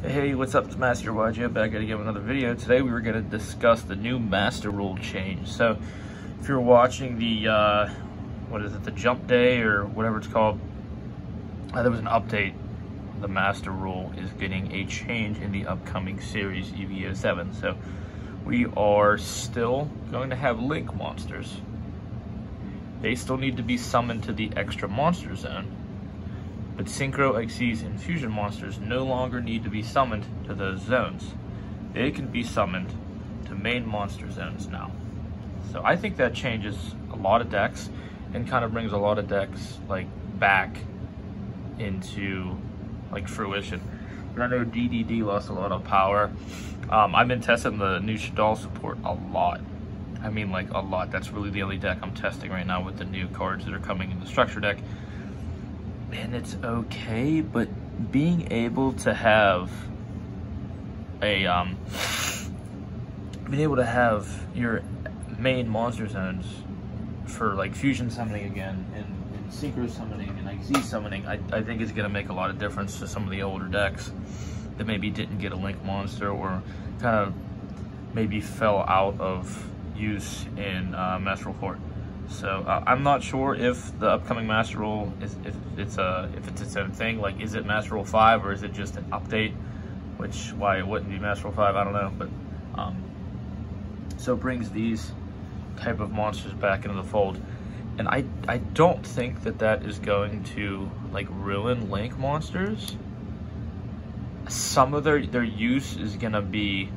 Hey, what's up? It's Master YJ back at again with another video. Today we were going to discuss the new master rule change. So if you're watching the, the jump day or whatever it's called, there was an update. The master rule is getting a change in the upcoming series Yu-Gi-Oh! 7. So we are still going to have link monsters. They still need to be summoned to the extra monster zone. But Synchro, Xyz, and Fusion monsters no longer need to be summoned to those zones. They can be summoned to main monster zones now. So I think that changes a lot of decks and kind of brings a lot of decks back into fruition. But I know DDD lost a lot of power. I've been testing the new Shadal support a lot. I mean a lot. That's really the only deck I'm testing right now with the new cards that are coming in the structure deck. And it's okay, but being able to have your main monster zones for fusion summoning again and synchro summoning and Xyz summoning, I think is gonna make a lot of difference to some of the older decks that maybe didn't get a link monster or kind of maybe fell out of use in Master Rule 4. So I'm not sure if the upcoming Master Rule is if it's its own thing. Is it Master Rule 5 or is it just an update? Which why it wouldn't be Master Rule 5, I don't know. But so it brings these type of monsters back into the fold, and I don't think that is going to ruin link monsters. Some of their use is gonna be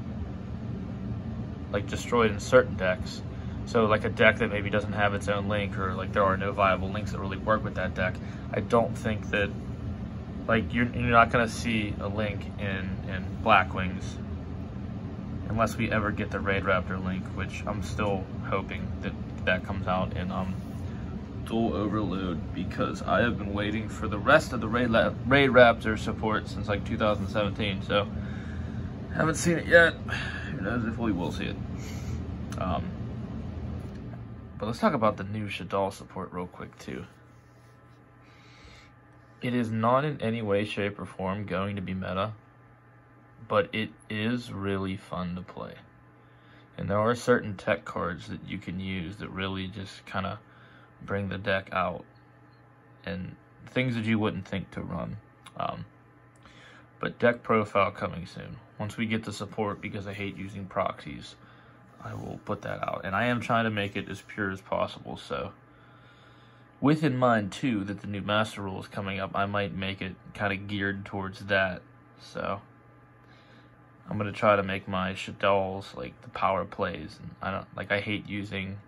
destroyed in certain decks. So a deck that maybe doesn't have its own link, or there are no viable links that really work with that deck, I don't think that you're not gonna see a link in Blackwings unless we ever get the Raid Raptor link, which I'm still hoping that comes out in Dual Overload, because I have been waiting for the rest of the Raid Raptor support since 2017. So haven't seen it yet. Who knows if we will see it. But let's talk about the new Shadal support real quick too. It is not in any way, shape, or form going to be meta, but it is really fun to play. And there are certain tech cards that you can use that really just kind of bring the deck out, and things that you wouldn't think to run. But deck profile coming soon. Once we get the support, because I hate using proxies, I will put that out. And I am trying to make it as pure as possible. So with in mind too that the new Master Rule is coming up, I might make it kind of geared towards that. So I'm going to try to make my Shadals the power plays. And I hate using,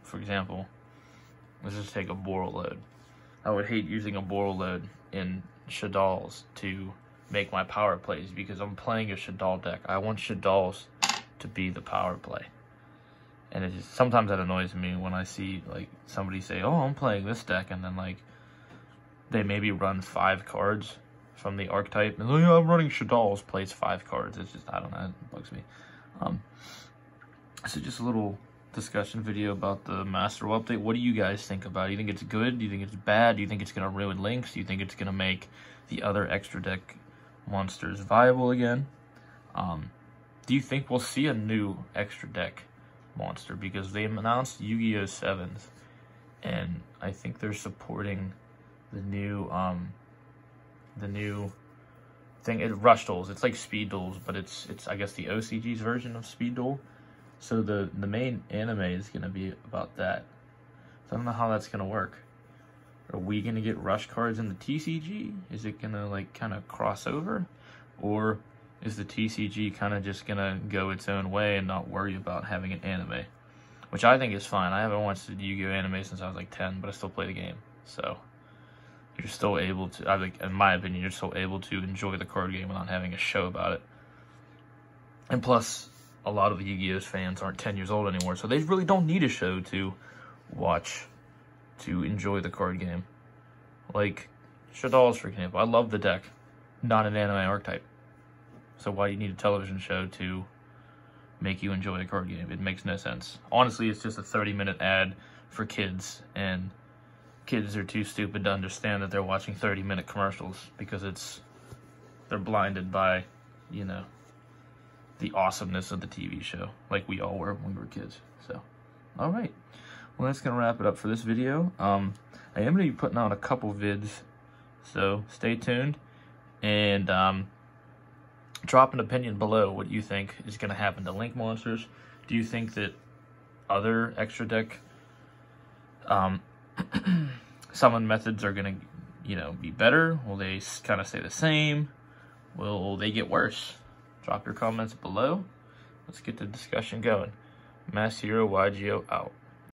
for example, let's just take a Boral load. I would hate using a Boral load in Shadals to make my power plays, because I'm playing a Shadal deck. I want Shadals to be the power play. And it just, sometimes that annoys me when I see somebody say, oh, I'm playing this deck, and then they maybe run 5 cards from the archetype, and I'm running Shadals, plays 5 cards. It's just, I don't know, it bugs me. So just a little discussion video about the Master Rule update. What do you guys think about it? Do you think it's good? Do you think it's bad? Do you think it's going to ruin links? Do you think it's going to make the other extra deck monsters viable again? Do you think we'll see a new extra deck monster? Because they announced Yu-Gi-Oh! 7s, and I think they're supporting the new thing. It Rush Duels. It's like Speed Duels, but it's I guess the OCG's version of Speed Duel. So the main anime is gonna be about that. So I don't know how that's gonna work. Are we gonna get Rush cards in the TCG? Is it gonna kind of cross over, or is the TCG kind of just gonna go its own way and not worry about having an anime? Which I think is fine. I haven't watched the Yu-Gi-Oh! Anime since I was 10, but I still play the game. So you're still able to, in my opinion, you're still able to enjoy the card game without having a show about it. And plus, a lot of the Yu-Gi-Oh! Fans aren't 10 years old anymore, so they really don't need a show to watch to enjoy the card game. Shadals, for example. I love the deck, not an anime archetype. So why do you need a television show to make you enjoy a card game? It makes no sense. Honestly, it's just a 30-minute ad for kids, and kids are too stupid to understand that they're watching 30-minute commercials, because it's they're blinded by, you know, the awesomeness of the TV show, like we all were when we were kids. So, all right. Well, that's going to wrap it up for this video. I am going to be putting out a couple vids, so stay tuned. And drop an opinion below what you think is going to happen to Link monsters. Do you think that other extra deck summon methods are going to, you know, be better? Will they kind of stay the same? Will they get worse? Drop your comments below. Let's get the discussion going. Mass Hero YGO out.